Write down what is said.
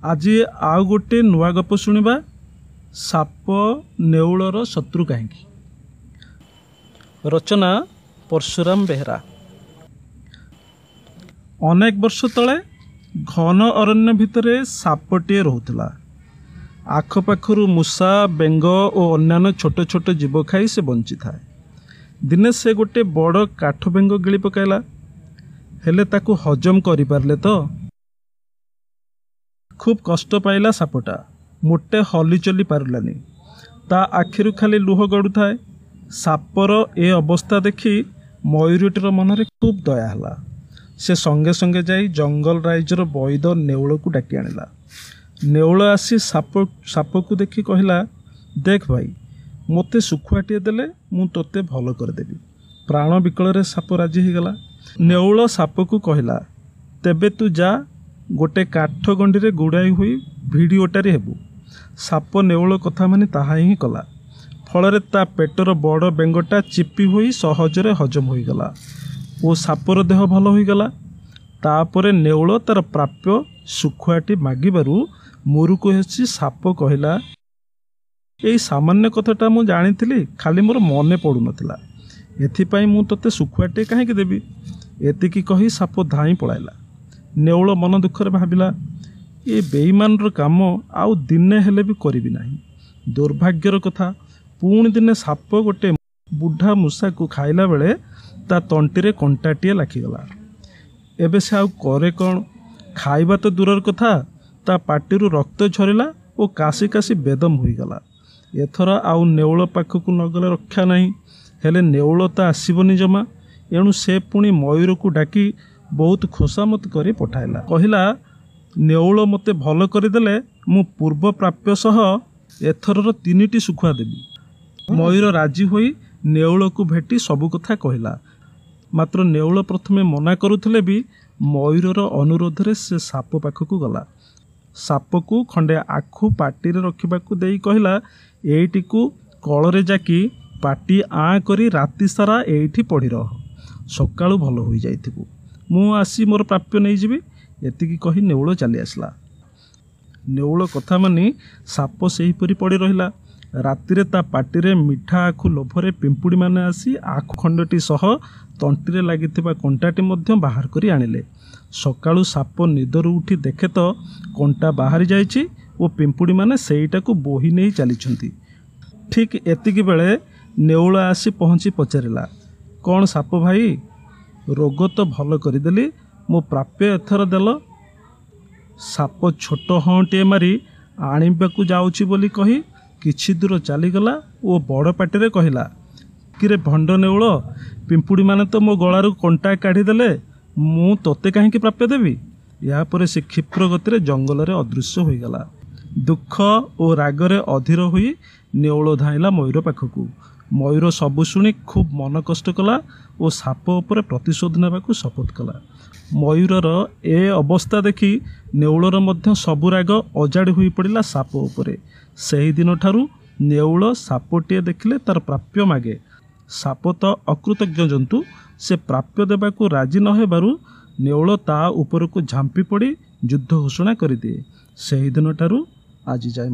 आज आउ गोटे नुआ गप शुणा साप नेउलर शत्रु कहीं। रचना परशुराम बेहरा। अनेक वर्ष तले घन अरण्य भितरे सापटे रोला। आखपाखर मूषा बेंग और अन्य छोट छोट जीव खाई से बंची थाए। दिने से गोटे बड़ काठ बेंग गिली पकाइला, हेले ताकू हजम करि पारले तो खूब कष्ट पाइला। सापटा मोटे हली चली पारलानी, ता आखिरु खाली लुह गड़ू थाए। सापर ए अवस्था देखी मयूरटीर मनरे खूब दया हला। से संगे संगे जाई जंगल राइजर बैद नेउल को डाकी आनिला। नेउल आसी साप को देखी कहला, देख भाई, मोते सुखुआटे देले मु तोते भल करदेवी। प्राण विकल साप राजी हो गला। नेउल साप को कहला, तेबे तू जा गोटे काठ गंडी रे गुड़ाई हुई भिड़ी ओटारी हेबू। साप नेउल कथा मानि ताहा ही कला। फल ता पेटर बड़ बेंगटा चिपी हुई सहजरे हजम हो गला और सापर देह भल हो गला। तापरे नेउल तार प्राप्य सुखुआटी मागिबारु मुरुको हेसी साप कहला, एई सामान्य कथाटा मु जानिथिली, खाली मोर मने पड़ू नथिला। एथिपाई मु तोते सुखुआटे काहेकि देबी। एतिकी कही साप धाई पळाइला। नेउल मन दुखरे भाविला, ये बेईमानर काम आउ दिने हेले भी करिबि नाही। दुर्भाग्यर कथा, पुणी दिने साप गोटे बुढ़ा मूषा को खाइला बेले ता तंटीरे कंटाटीए लाखिगला। एबे से आउ करे कौन? खाइबा तो दूरर कथा, ता पाटिरु रक्त झरिला और काशी काशी बेदम होईगला। एथर आउ नेउल पाखकु नगले रक्षा नहीं। हेले नेउल ता आसीबनी जमा। एणु से पुणी मयूर को डाकी बहुत खोसामत करी पठाइला। कहिला, नेउल मते भल करदेले मु पूर्व प्राप्य सह एथरर 3टी सुखुआ देबी। मयूर राजी होई नेउल को भेटी सबु कथा कहला। मात्र नेउल प्रथमे मना करुथिले भी मयूरर अनुरोध रे से साप पाखकु गला। साप को खंडे आखु पाटी रे रखिबाकू देई कहला, एइटिकू कଳରେ जाकी पाटी आ करी राति सारा एइठी पड़ी रह, सकाळु भल होई जाइथिबू। मु आसी मोर प्राप्य नहीं जीवी। एतिकी कही नेउल चली आसला। नेउल कथा मानी साप सेहीपरि पड़ी रहिला। रातिरे ता पाटिरे मिठा आखु लोभरे पिंपुड़ी माने आसी आखु खंडटी सह तंटीरे लागिथिबा कंटाटी मध्य बाहर करी आनिले। सकाळु साप निदरु उठी देखे तो कंटा बाहरी जाइछि और पिंपुड़ी माने सेईटाकू बोही नहीं चलीछंती। ठीक एतिकी बेले नेउल आसी पहुँची पचारिला, कौन साप भाई, रोग तो भल करदेली, मो प्राप्य एथर देल। साप छोट हाँटे मारी आनिबाकू जाउछि बोली कही किछि दूर चलीगला और बड़ पाटे कहला, किरे भंड नेउल, पिंपुड़ी माने तो मो गलारू कंटा काढ़ीदेले, मु तोते कहीं प्राप्य देवी। यापर से क्षिप्र गति जंगल रे अदृश्य हो गला। दुख और रागरे अधीर हुई नेउल धाइला मयूर पाखकू। मयूर सबु शुणी खूब मन कष्ट कला और साप उपर प्रतिशोध नेबाकू शपथ कला। मयूरर ए अवस्था देखी नेउलर मध्य सबु राग अजाड़ी हुई पड़िला साप उपरे। सेही दिन ठारू नेउल सापटिए देखिले तार प्राप्य मागे। साप तो अकृतज्ञ जंतु, से प्राप्य देबाकू राजी न हेबारु नेउल ता उपरकू झांपी पड़ी युद्ध घोषणा करिदिए। सेही दिन ठारू आज जाए